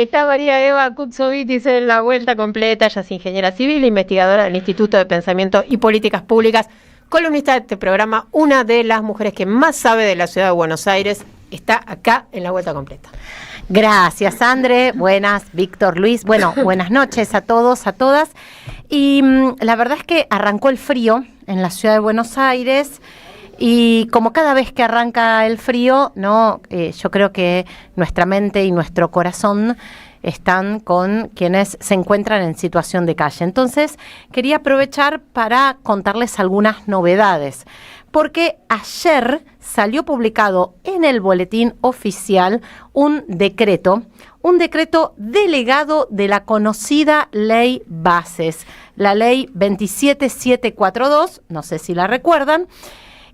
Está María Eva Kutsovitis en La Vuelta Completa. Ella es ingeniera civil, investigadora del Instituto de Pensamiento y Políticas Públicas, columnista de este programa, una de las mujeres que más sabe de la ciudad de Buenos Aires. Está acá en La Vuelta Completa. Gracias, Andre. Buenas, Víctor, Luis. Bueno, buenas noches a todos, a todas. Y la verdad es que arrancó el frío en la ciudad de Buenos Aires. Y como cada vez que arranca el frío, ¿no? Yo creo que nuestra mente y nuestro corazón están con quienes se encuentran en situación de calle. Entonces, quería aprovechar para contarles algunas novedades, porque ayer salió publicado en el Boletín Oficial un decreto delegado de la conocida Ley Bases, la Ley 27742, no sé si la recuerdan,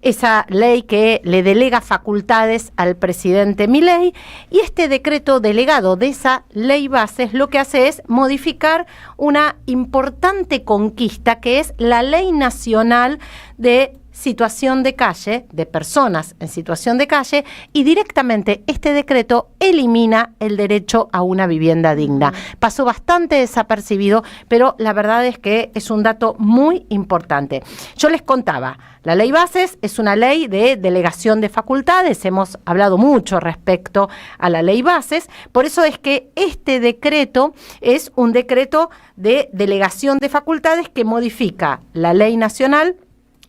esa ley que le delega facultades al presidente Milei, y este decreto delegado de esa ley bases lo que hace es modificar una importante conquista que es la Ley Nacional de Situación de Calle, de personas en situación de calle, y directamente este decreto elimina el derecho a una vivienda digna. Pasó bastante desapercibido, pero la verdad es que es un dato muy importante. Yo les contaba, la ley bases es una ley de delegación de facultades, hemos hablado mucho respecto a la ley bases, por eso es que este decreto es un decreto de delegación de facultades que modifica la Ley Nacional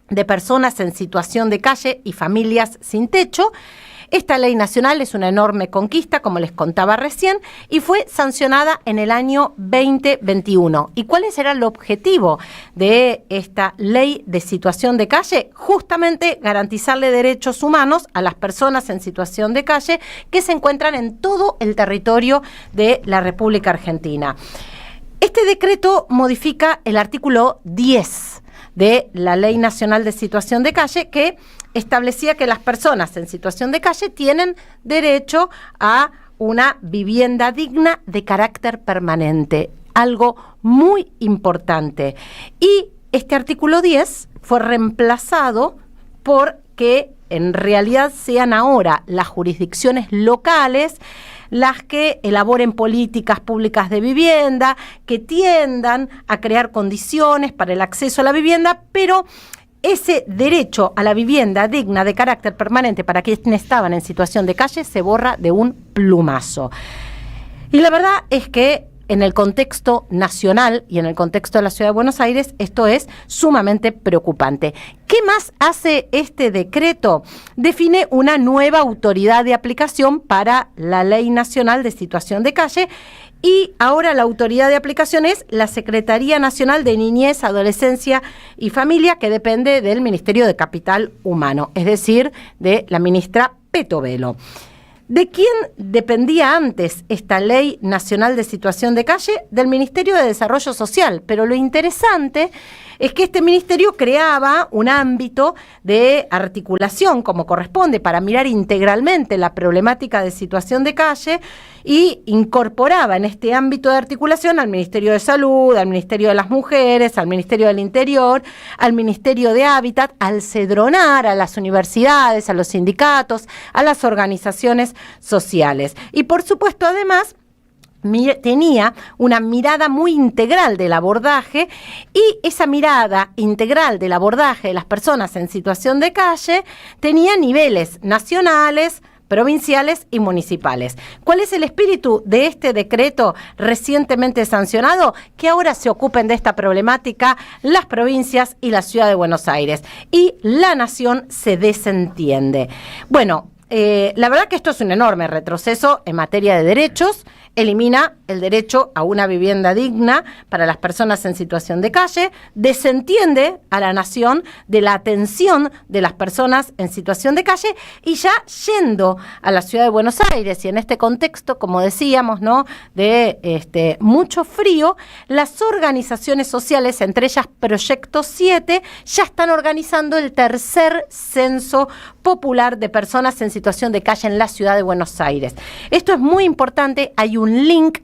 de Personas en Situación de Calle y Familias Sin Techo. Esta ley nacional es una enorme conquista, como les contaba recién, y fue sancionada en el año 2021. ¿Y cuál era el objetivo de esta ley de situación de calle? Justamente garantizarle derechos humanos a las personas en situación de calle que se encuentran en todo el territorio de la República Argentina. Este decreto modifica el artículo 10 de la Ley Nacional de Situación de Calle, que establecía que las personas en situación de calle tienen derecho a una vivienda digna de carácter permanente, algo muy importante. Y este artículo 10 fue reemplazado por que en realidad sean ahora las jurisdicciones locales las que elaboren políticas públicas de vivienda, que tiendan a crear condiciones para el acceso a la vivienda, pero ese derecho a la vivienda digna de carácter permanente para quienes estaban en situación de calle se borra de un plumazo. Y la verdad es que en el contexto nacional y en el contexto de la Ciudad de Buenos Aires, esto es sumamente preocupante. ¿Qué más hace este decreto? Define una nueva autoridad de aplicación para la Ley Nacional de Situación de Calle, y ahora la autoridad de aplicación es la Secretaría Nacional de Niñez, Adolescencia y Familia, que depende del Ministerio de Capital Humano, es decir, de la ministra Petovelo. ¿De quién dependía antes esta Ley Nacional de Situación de Calle? Del Ministerio de Desarrollo Social. Pero lo interesante es que este ministerio creaba un ámbito de articulación, como corresponde, para mirar integralmente la problemática de situación de calle, y incorporaba en este ámbito de articulación al Ministerio de Salud, al Ministerio de las Mujeres, al Ministerio del Interior, al Ministerio de Hábitat, al CEDRONAR, a las universidades, a los sindicatos, a las organizaciones sociales. Y por supuesto, además, tenía una mirada muy integral del abordaje, y esa mirada integral del abordaje de las personas en situación de calle tenía niveles nacionales, provinciales y municipales. ¿Cuál es el espíritu de este decreto recientemente sancionado? Que ahora se ocupen de esta problemática las provincias y la Ciudad de Buenos Aires, y la nación se desentiende. Bueno, la verdad que esto es un enorme retroceso en materia de derechos. Elimina el derecho a una vivienda digna para las personas en situación de calle, desentiende a la nación de la atención de las personas en situación de calle, y ya yendo a la Ciudad de Buenos Aires, y en este contexto, como decíamos, ¿no?, de mucho frío, las organizaciones sociales, entre ellas Proyecto 7, ya están organizando el tercer censo popular de personas en situación de calle en la ciudad de Buenos Aires. Esto es muy importante, hay un link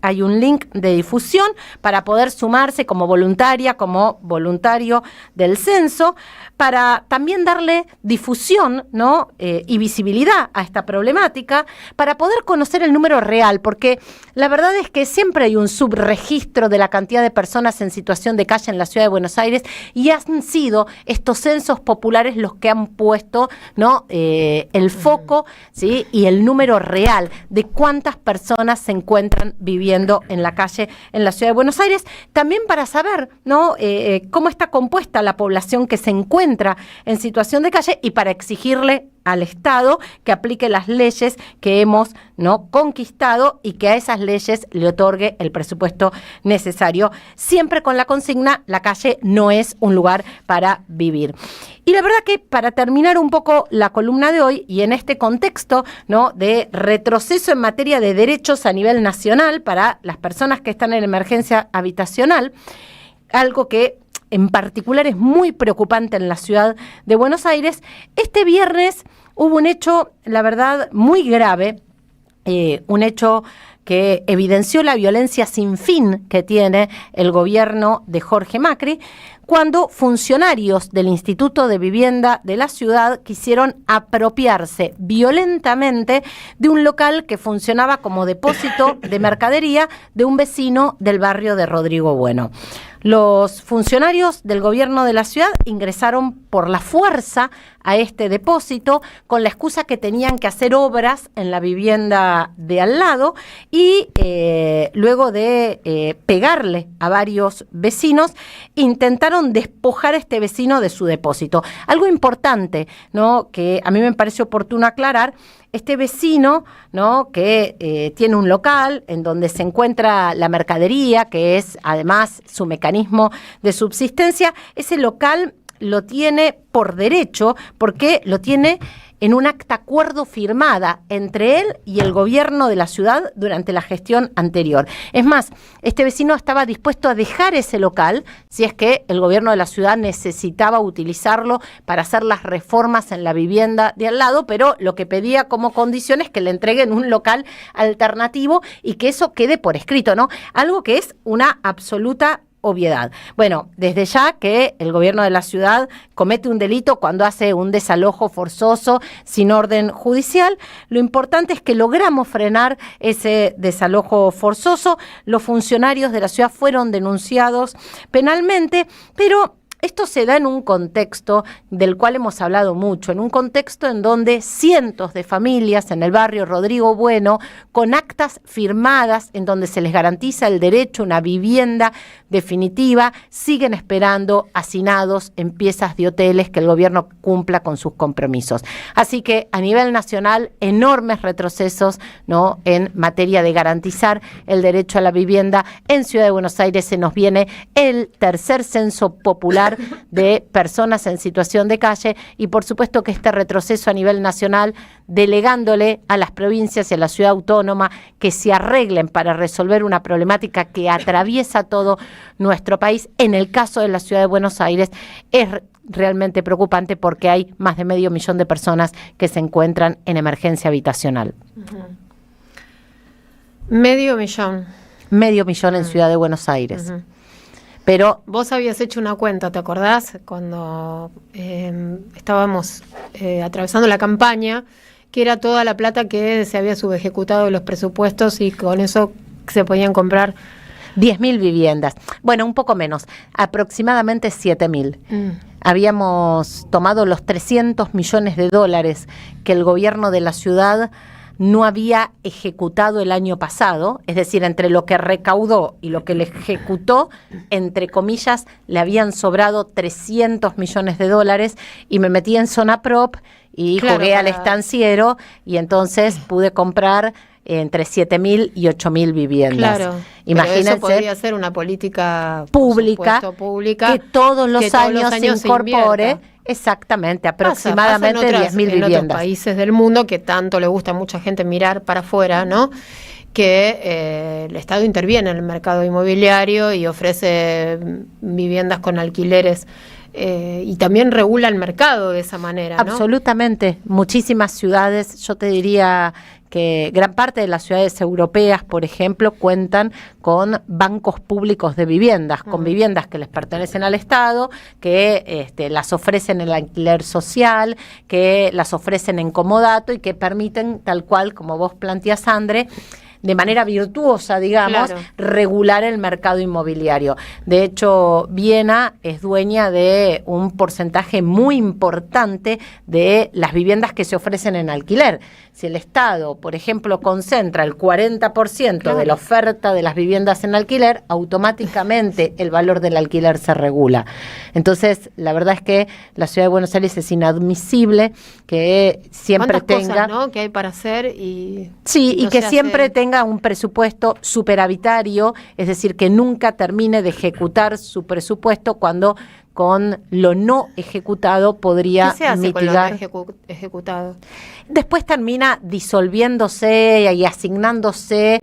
de difusión para poder sumarse como voluntaria, como voluntario del censo, para también darle difusión, ¿no? Y visibilidad a esta problemática, para poder conocer el número real, porque la verdad es que siempre hay un subregistro de la cantidad de personas en situación de calle en la ciudad de Buenos Aires, y han sido estos censos populares los que han puesto, ¿no? El foco, ¿sí? Y el número real de cuántas personas se encuentran viviendo en la calle en la ciudad de Buenos Aires, también para saber, ¿no? Cómo está compuesta la población que se encuentra en situación de calle, y para exigirle al Estado que aplique las leyes que hemos, ¿no? conquistado, y que a esas leyes le otorgue el presupuesto necesario, siempre con la consigna: la calle no es un lugar para vivir. Y la verdad que, para terminar un poco la columna de hoy, y en este contexto, ¿no? de retroceso en materia de derechos a nivel nacional para las personas que están en emergencia habitacional, algo que en particular es muy preocupante en la ciudad de Buenos Aires, este viernes hubo un hecho, la verdad, muy grave, un hecho que evidenció la violencia sin fin que tiene el gobierno de Jorge Macri, cuando funcionarios del Instituto de Vivienda de la ciudad quisieron apropiarse violentamente de un local que funcionaba como depósito de mercadería de un vecino del barrio de Rodrigo Bueno. Los funcionarios del gobierno de la ciudad ingresaron por la fuerza a este depósito con la excusa que tenían que hacer obras en la vivienda de al lado, y luego de pegarle a varios vecinos, intentaron despojar a este vecino de su depósito. Algo importante, ¿no? que a mí me parece oportuno aclarar: este vecino, ¿no? que tiene un local en donde se encuentra la mercadería, que es además su mecanismo de subsistencia, ese local lo tiene por derecho, porque lo tiene en un acta acuerdo firmada entre él y el gobierno de la ciudad durante la gestión anterior. Es más, este vecino estaba dispuesto a dejar ese local si es que el gobierno de la ciudad necesitaba utilizarlo para hacer las reformas en la vivienda de al lado, pero lo que pedía como condición es que le entreguen un local alternativo y que eso quede por escrito, ¿no? Algo que es una absoluta obviedad. Bueno, desde ya que el gobierno de la ciudad comete un delito cuando hace un desalojo forzoso sin orden judicial. Lo importante es que logramos frenar ese desalojo forzoso. Los funcionarios de la ciudad fueron denunciados penalmente, pero esto se da en un contexto del cual hemos hablado mucho, en un contexto en donde cientos de familias en el barrio Rodrigo Bueno, con actas firmadas en donde se les garantiza el derecho a una vivienda definitiva, siguen esperando hacinados en piezas de hoteles que el gobierno cumpla con sus compromisos. Así que a nivel nacional, enormes retrocesos, ¿no? en materia de garantizar el derecho a la vivienda. En Ciudad de Buenos Aires se nos viene el tercer censo popular de personas en situación de calle, y por supuesto que este retroceso a nivel nacional, delegándole a las provincias y a la ciudad autónoma que se arreglen para resolver una problemática que atraviesa todo nuestro país, en el caso de la ciudad de Buenos Aires, es realmente preocupante, porque hay más de 500.000 de personas que se encuentran en emergencia habitacional. 500.000. 500.000 en Ciudad de Buenos Aires. Pero vos habías hecho una cuenta, ¿te acordás? Cuando estábamos atravesando la campaña, que era toda la plata que se había subejecutado de los presupuestos, y con eso se podían comprar 10.000 viviendas. Bueno, un poco menos, aproximadamente 7.000. Habíamos tomado los 300 millones de dólares que el gobierno de la ciudad no había ejecutado el año pasado, es decir, entre lo que recaudó y lo que le ejecutó, entre comillas, le habían sobrado 300 millones de dólares, y me metí en Zona Prop y jugué al estanciero, y entonces pude comprar entre 7.000 y 8.000 viviendas. Claro, imagínense, eso podría ser una política pública que todos los años se incorpore. Exactamente, aproximadamente 10.000 viviendas. En otros países del mundo, que tanto le gusta a mucha gente mirar para afuera, ¿no? Que el Estado interviene en el mercado inmobiliario y ofrece viviendas con alquileres y también regula el mercado de esa manera, ¿no? Absolutamente. Muchísimas ciudades, yo te diría que gran parte de las ciudades europeas, por ejemplo, cuentan con bancos públicos de viviendas, con viviendas que les pertenecen al Estado, que las ofrecen en el alquiler social, que las ofrecen en comodato y que permiten, tal cual como vos planteás, Andre, de manera virtuosa, digamos, claro, regular el mercado inmobiliario. De hecho, Viena es dueña de un porcentaje muy importante de las viviendas que se ofrecen en alquiler. Si el Estado, por ejemplo, concentra el 40% claro, de la oferta de las viviendas en alquiler, automáticamente el valor del alquiler se regula. Entonces, la verdad es que la Ciudad de Buenos Aires es inadmisible que siempre tenga... cosas, ¿no?, que hay para hacer y... Sí, y no que se siempre hace... tenga un presupuesto superavitario, es decir, que nunca termine de ejecutar su presupuesto cuando con lo no ejecutado podría ¿Qué se hace mitigar. con lo no ejecutado? Después termina disolviéndose y asignándose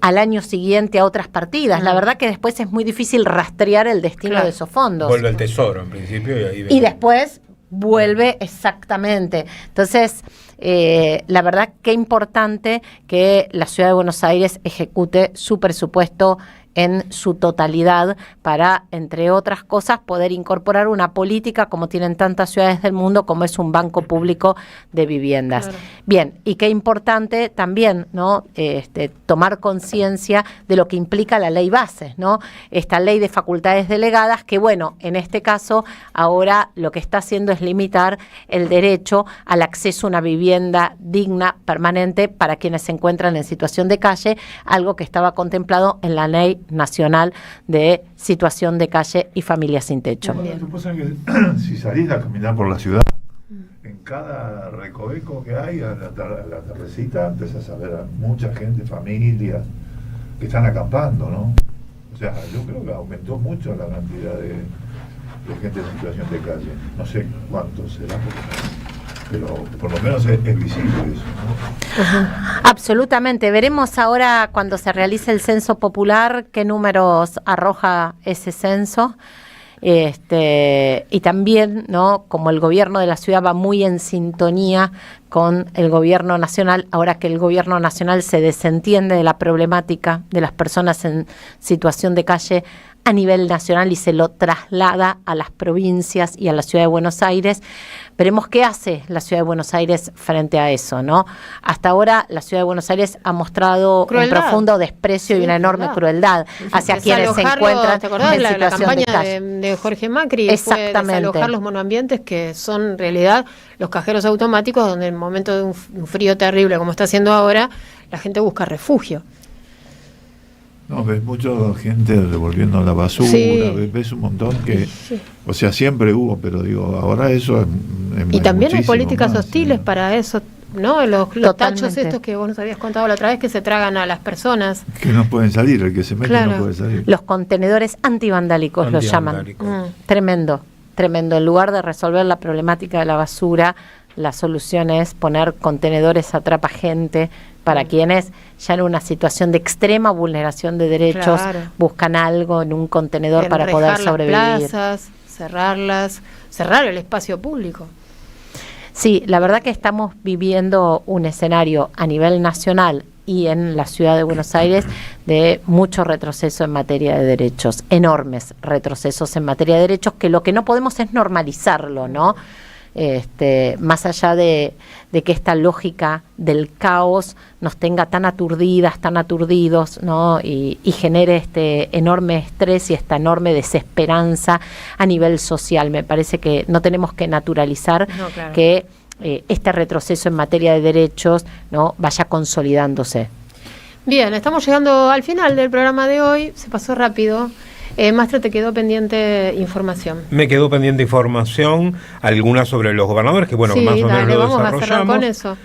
al año siguiente a otras partidas. La verdad que después es muy difícil rastrear el destino claro, de esos fondos. Vuelve al Tesoro, en principio, y ahí Y después vuelve exactamente. Entonces, la verdad que importante que la Ciudad de Buenos Aires ejecute su presupuesto en su totalidad para, entre otras cosas, poder incorporar una política como tienen tantas ciudades del mundo, como es un banco público de viviendas. Claro. Bien, y qué importante también, ¿no?, tomar conciencia de lo que implica la ley base, ¿no? Esta ley de facultades delegadas, que bueno, en este caso ahora lo que está haciendo es limitar el derecho al acceso a una vivienda digna, permanente, para quienes se encuentran en situación de calle, algo que estaba contemplado en la Ley Nacional de Situación de Calle y Familias sin Techo. Bueno, tú pensás que si salís a caminar por la ciudad, en cada recoveco que hay, a la tardecita, empezás a ver a mucha gente, familias, que están acampando, ¿no? O sea, yo creo que aumentó mucho la cantidad de gente en situación de calle. No sé cuánto será, pero por lo menos es visible eso, ¿no? Absolutamente. Veremos ahora, cuando se realice el censo popular, qué números arroja ese censo. Y también, ¿no?, como el gobierno de la ciudad va muy en sintonía con el gobierno nacional, ahora que el gobierno nacional se desentiende de la problemática de las personas en situación de calle a nivel nacional y se lo traslada a las provincias y a la Ciudad de Buenos Aires. Veremos qué hace la Ciudad de Buenos Aires frente a eso, ¿no? Hasta ahora la Ciudad de Buenos Aires ha mostrado crueldad, un profundo desprecio y una enorme crueldad hacia quienes se encuentran ¿te acordás en la situación campaña de calle. de Jorge Macri? Exactamente. Fue desalojar los monoambientes, que son en realidad los cajeros automáticos, donde en el momento de un frío terrible como está haciendo ahora, la gente busca refugio. No, ves mucha gente devolviendo la basura, Sí. ves un montón que, Sí. o sea, siempre hubo, pero digo, ahora eso es Y también hay muchísimo políticas más, hostiles ¿sí? para eso, ¿no? Los Totalmente. tachos estos que vos nos habías contado la otra vez, que se tragan a las personas. Que no pueden salir, el que se mete Claro. no puede salir. Los contenedores antivandálicos los llaman. Antivandálicos. Tremendo, tremendo. En lugar de resolver la problemática de la basura, la solución es poner contenedores atrapagente para quienes ya en una situación de extrema vulneración de derechos Claro. buscan algo en un contenedor para Enrejar poder las sobrevivir. plazas, cerrarlas, cerrar el espacio público. Sí, la verdad que estamos viviendo un escenario a nivel nacional y en la Ciudad de Buenos Aires de mucho retroceso en materia de derechos, enormes retrocesos en materia de derechos, que lo que no podemos es normalizarlo, ¿no? Más allá de que esta lógica del caos nos tenga tan aturdidas, tan aturdidos, ¿no? Y genere este enorme estrés y esta enorme desesperanza a nivel social. Me parece que no tenemos que naturalizar Claro. que este retroceso en materia de derechos, ¿no?, vaya consolidándose. Bien, estamos llegando al final del programa de hoy, se pasó rápido. Mastre, te quedó pendiente información. Me quedó pendiente información, alguna sobre los gobernadores, que bueno, Sí, más o menos dale, lo vamos a cerrar desarrollamos. con eso.